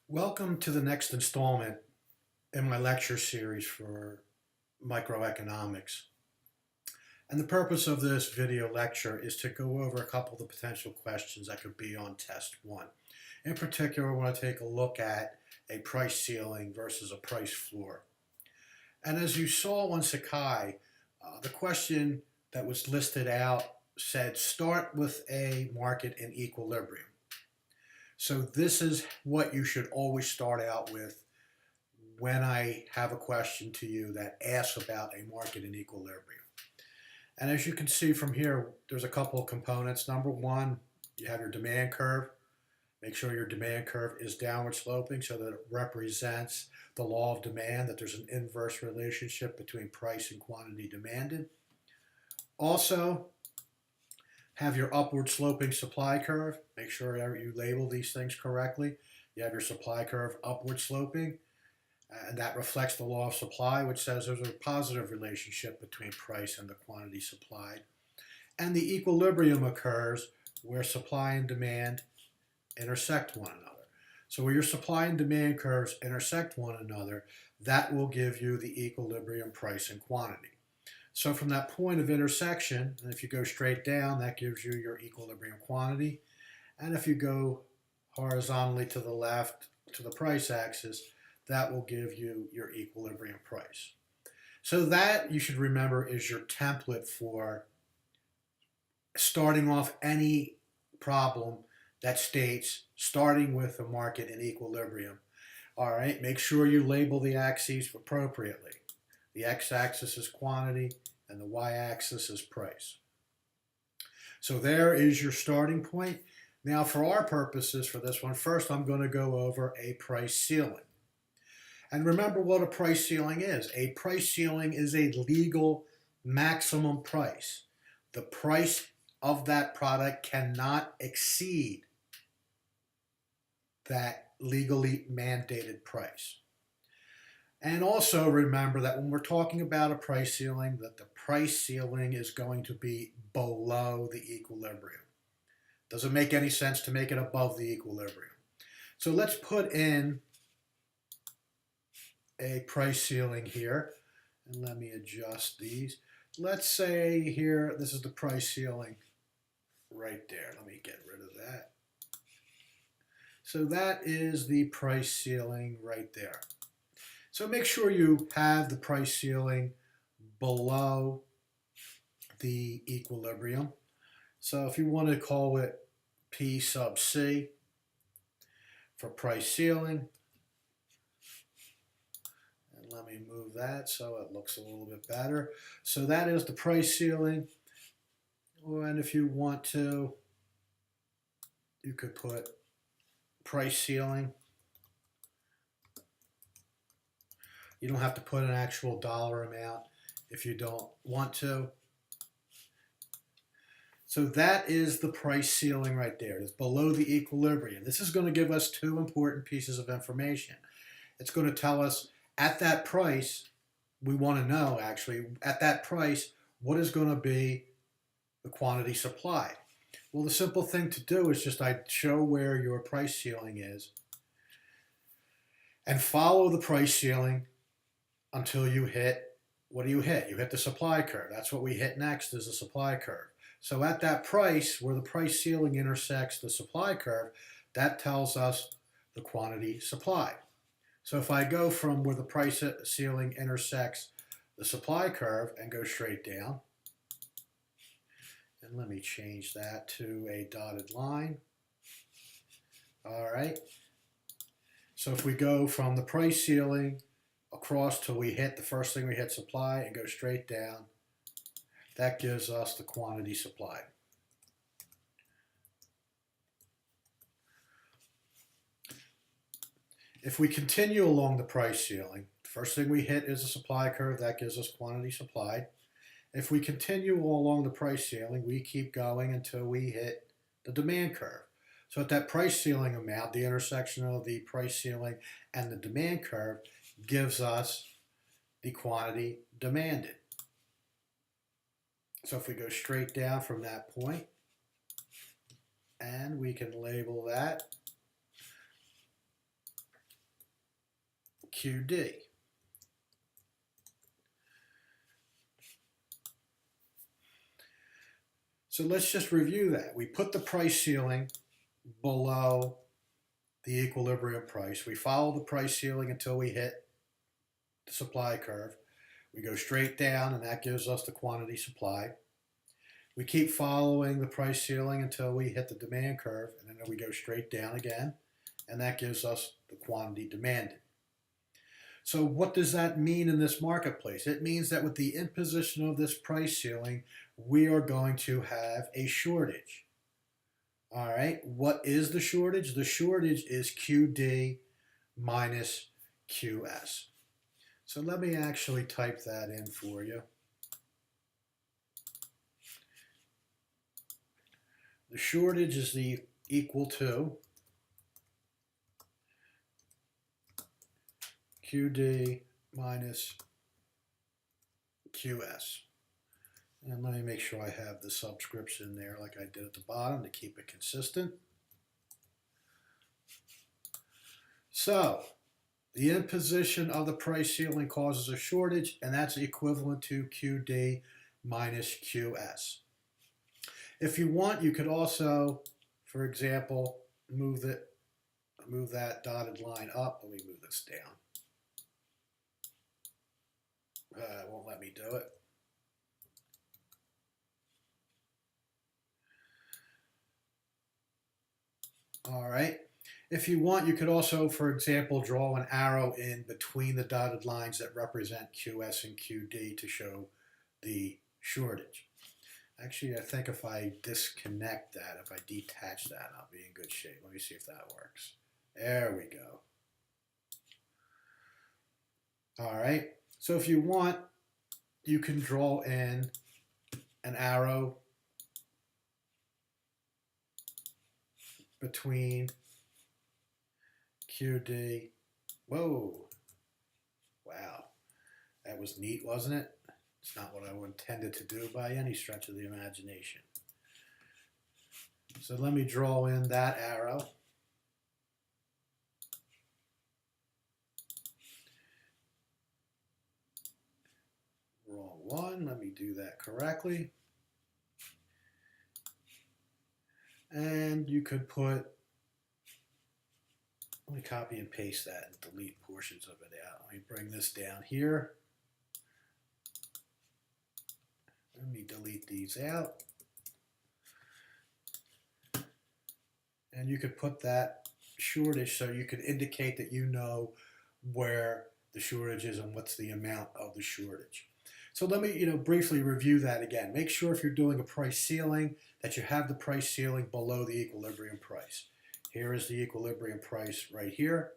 Welcome to the next installment in my lecture series for microeconomics. And the purpose of this video lecture is to go over a couple of the potential questions that could be on test one. In particular, I want to take a look at a price ceiling versus a price floor. And as you saw on Sakai, the question that was listed out said start with a market in equilibrium. So this is what you should always start out with when I have a question to you that asks about a market in equilibrium. And as you can see from here, there's a couple of components. Number one, you have your demand curve. Make sure your demand curve is downward sloping so that it represents the law of demand, that there's an inverse relationship between price and quantity demanded. Also, have your upward sloping supply curve. Make sure you label these things correctly. You have your supply curve upward sloping, and that reflects the law of supply, which says there's a positive relationship between price and the quantity supplied. And the equilibrium occurs where supply and demand intersect one another. So where your supply and demand curves intersect one another, that will give you the equilibrium price and quantity. So from that point of intersection, and if you go straight down, that gives you your equilibrium quantity. And if you go horizontally to the left to the price axis, that will give you your equilibrium price. So that, you should remember, is your template for starting off any problem that states starting with a market in equilibrium. All right, make sure you label the axes appropriately. The x-axis is quantity and the y-axis is price. So there is your starting point. Now for our purposes for this one, first I'm going to go over a price ceiling. And remember what a price ceiling is. A price ceiling is a legal maximum price. The price of that product cannot exceed that legally mandated price. And also remember that when we're talking about a price ceiling, that the price ceiling is going to be below the equilibrium. Doesn't make any sense to make it above the equilibrium. So let's put in a price ceiling here, and let me adjust these. Let's say here, this is the price ceiling right there. Let me get rid of that. So that is the price ceiling right there. So make sure you have the price ceiling below the equilibrium. So if you want to call it P sub C for price ceiling, and let me move that so it looks a little bit better. So that is the price ceiling. And if you want to, you could put price ceiling. You don't have to put an actual dollar amount if you don't want to. So that is the price ceiling right there. It's below the equilibrium. This is going to give us two important pieces of information. It's going to tell us at that price, we want to know actually, at that price, what is going to be the quantity supplied. Well, the simple thing to do is just I show where your price ceiling is and follow the price ceiling until you hit, what do you hit? You hit the supply curve. That's what we hit next, is the supply curve. So at that price, where the price ceiling intersects the supply curve, that tells us the quantity supplied. So if I go from where the price ceiling intersects the supply curve and go straight down, and let me change that to a dotted line. All right. So if we go from the price ceiling across till we hit the first thing we hit supply and go straight down, that gives us the quantity supplied. If we continue along the price ceiling, the first thing we hit is the supply curve, that gives us quantity supplied. If we continue along the price ceiling, we keep going until we hit the demand curve. So at that price ceiling amount, the intersection of the price ceiling and the demand curve gives us the quantity demanded. So if we go straight down from that point, and we can label that QD. So let's just review that. We put the price ceiling below the equilibrium price. We follow the price ceiling until we hit the supply curve. We go straight down, and that gives us the quantity supplied. We keep following the price ceiling until we hit the demand curve, and then we go straight down again, and that gives us the quantity demanded. So what does that mean in this marketplace? It means that with the imposition of this price ceiling, we are going to have a shortage. All right, what is the shortage? The shortage is QD minus QS. So let me actually type that in for you. The shortage is equal to QD minus QS. And let me make sure I have the subscripts in there like I did at the bottom to keep it consistent. So the imposition of the price ceiling causes a shortage, and that's equivalent to QD minus QS. If you want, you could also, for example, move that dotted line up. Let me move this down. It won't let me do it. All right. If you want, you could also, for example, draw an arrow in between the dotted lines that represent QS and QD to show the shortage. Actually, I think if I disconnect that, if I detach that, I'll be in good shape. Let me see if that works. There we go. All right. So if you want, you can draw in an arrow between QD. Whoa. Wow. That was neat, wasn't it? It's not what I intended to do by any stretch of the imagination. So let me draw in that arrow. Wrong one. Let me do that correctly. And you could put, let me copy and paste that and delete portions of it out. Let me bring this down here. Let me delete these out. And you could put that shortage so you could indicate that you know where the shortage is and what's the amount of the shortage. So let me briefly review that again. Make sure if you're doing a price ceiling that you have the price ceiling below the equilibrium price. Here is the equilibrium price right here.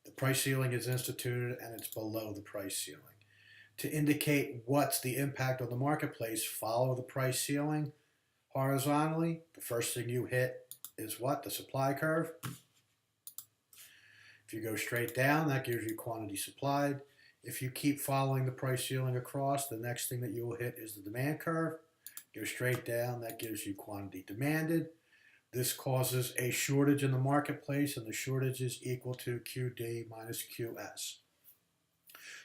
The price ceiling is instituted and it's below the price ceiling. To indicate what's the impact on the marketplace, follow the price ceiling horizontally. The first thing you hit is what? The supply curve. If you go straight down, that gives you quantity supplied. If you keep following the price ceiling across, the next thing that you will hit is the demand curve. Go straight down, that gives you quantity demanded. This causes a shortage in the marketplace, and the shortage is equal to QD minus QS.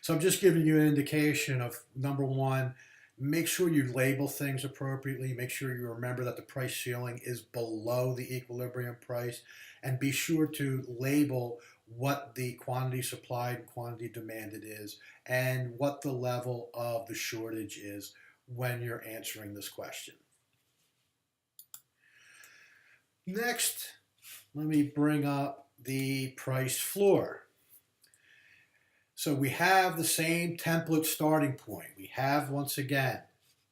So I'm just giving you an indication of, number one, make sure you label things appropriately. Make sure you remember that the price ceiling is below the equilibrium price, and be sure to label what the quantity supplied and quantity demanded is and what the level of the shortage is when you're answering this question. Next, let me bring up the price floor. So we have the same template starting point. We have, once again,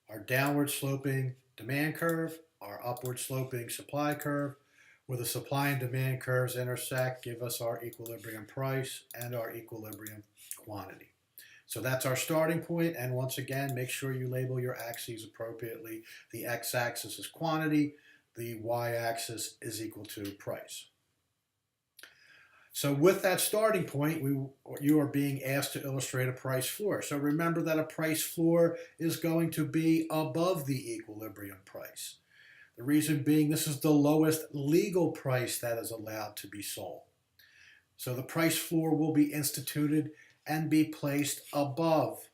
our downward sloping demand curve, our upward sloping supply curve, where the supply and demand curves intersect, give us our equilibrium price and our equilibrium quantity. So that's our starting point, and once again, make sure you label your axes appropriately. The x-axis is quantity, the y-axis is equal to price. So with that starting point, you are being asked to illustrate a price floor. So remember that a price floor is going to be above the equilibrium price. The reason being, this is the lowest legal price that is allowed to be sold. So the price floor will be instituted and be placed above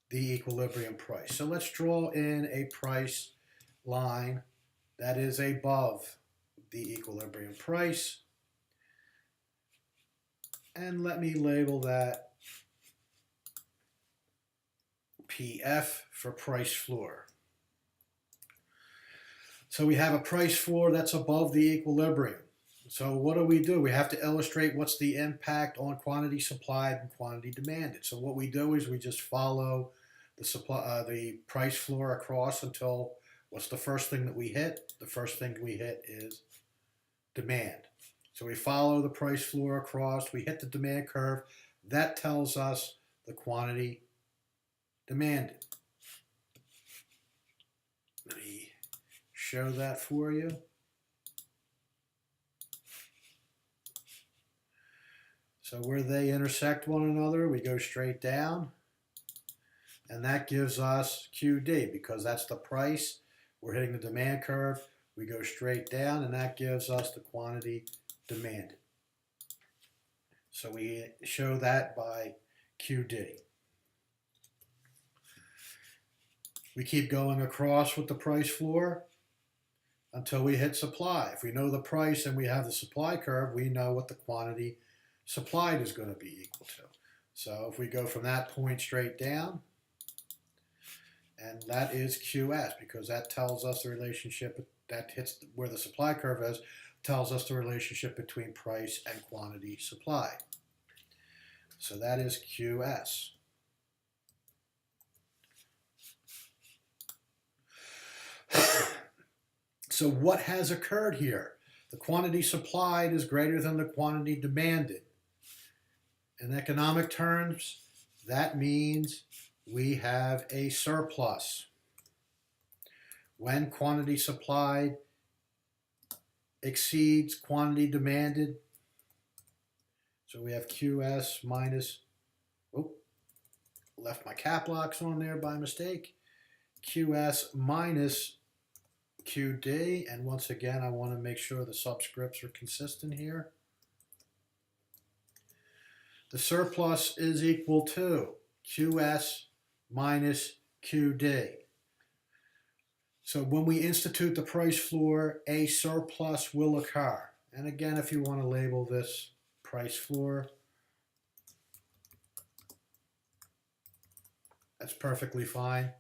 the equilibrium price. So let's draw in a price line that is above the equilibrium price. And let me label that PF for price floor. So we have a price floor that's above the equilibrium. So what do? We have to illustrate what's the impact on quantity supplied and quantity demanded. So what we do is we just follow the price floor across until what's the first thing that we hit? The first thing we hit is demand. So we follow the price floor across, we hit the demand curve. That tells us the quantity demanded. Let me show that for you. So where they intersect one another, we go straight down. And that gives us QD because that's the price. We're hitting the demand curve. We go straight down, and that gives us the quantity demanded. So we show that by QD. We keep going across with the price floor until we hit supply. If we know the price and we have the supply curve, we know what the quantity supplied is going to be equal to. So if we go from that point straight down, and that is QS because that tells us the relationship that hits where the supply curve is, tells us the relationship between price and quantity supplied. So that is QS. So what has occurred here? The quantity supplied is greater than the quantity demanded. In economic terms, that means we have a surplus. When quantity supplied exceeds quantity demanded, so we have QS minus, left my cap locks on there by mistake, QS minus QD, and once again I want to make sure the subscripts are consistent here. The surplus is equal to QS minus QD. So when we institute the price floor, a surplus will occur. And again, if you want to label this price floor, that's perfectly fine.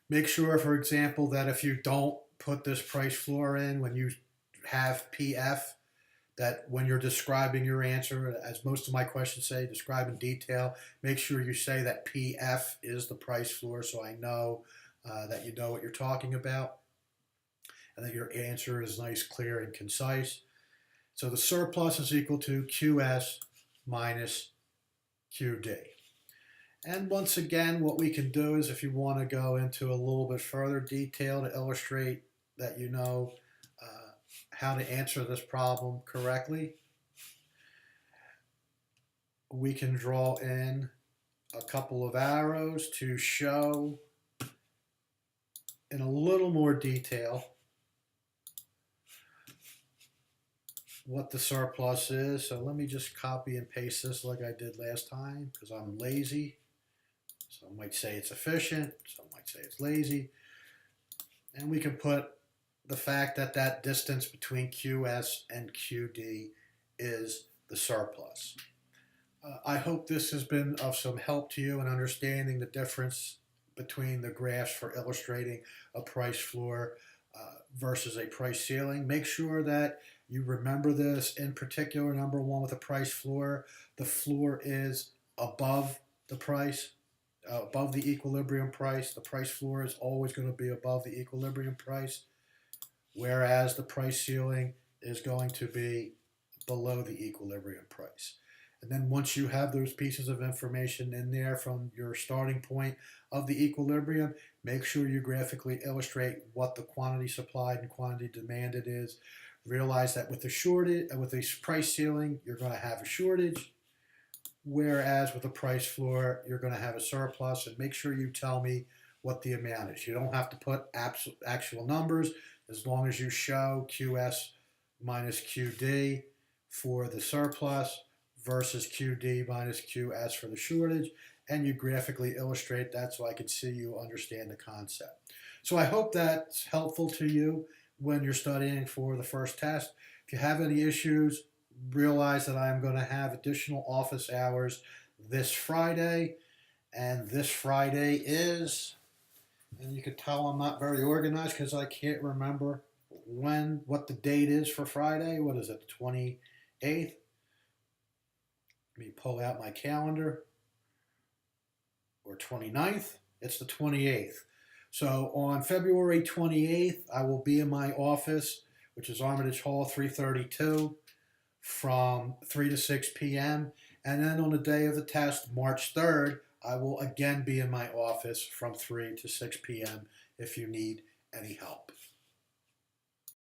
Make sure, for example, that if you don't put this price floor in when you have PF, that when you're describing your answer, as most of my questions say, describe in detail, make sure you say that PF is the price floor so I know that you know what you're talking about and that your answer is nice, clear, and concise. So the surplus is equal to QS minus QD. And once again, what we can do is if you want to go into a little bit further detail to illustrate that you know how to answer this problem correctly, we can draw in a couple of arrows to show in a little more detail what the surplus is. So let me just copy and paste this like I did last time because I'm lazy. Some might say it's efficient, some might say it's lazy. And we can put the fact that that distance between QS and QD is the surplus. I hope this has been of some help to you in understanding the difference between the graphs for illustrating a price floor versus a price ceiling. Make sure that you remember this. In particular, number one, with a price floor, the floor is above the price, above the equilibrium price. The price floor is always going to be above the equilibrium price, whereas the price ceiling is going to be below the equilibrium price. And then once you have those pieces of information in there from your starting point of the equilibrium, make sure you graphically illustrate what the quantity supplied and quantity demanded is. Realize that with the price ceiling, you're going to have a shortage, whereas with the price floor, you're going to have a surplus. And make sure you tell me what the amount is. You don't have to put actual numbers as long as you show QS minus QD for the surplus versus QD minus QS for the shortage, and you graphically illustrate that so I can see you understand the concept. So I hope that's helpful to you when you're studying for the first test. If you have any issues, realize that I'm going to have additional office hours this Friday, and this Friday is, and you can tell I'm not very organized because I can't remember what the date is for Friday. What is it, the 28th? Let me pull out my calendar. Or 29th? It's the 28th. So on February 28th, I will be in my office, which is Armitage Hall 332, from 3 to 6 p.m. And then on the day of the test, March 3rd, I will again be in my office from 3 to 6 p.m. if you need any help.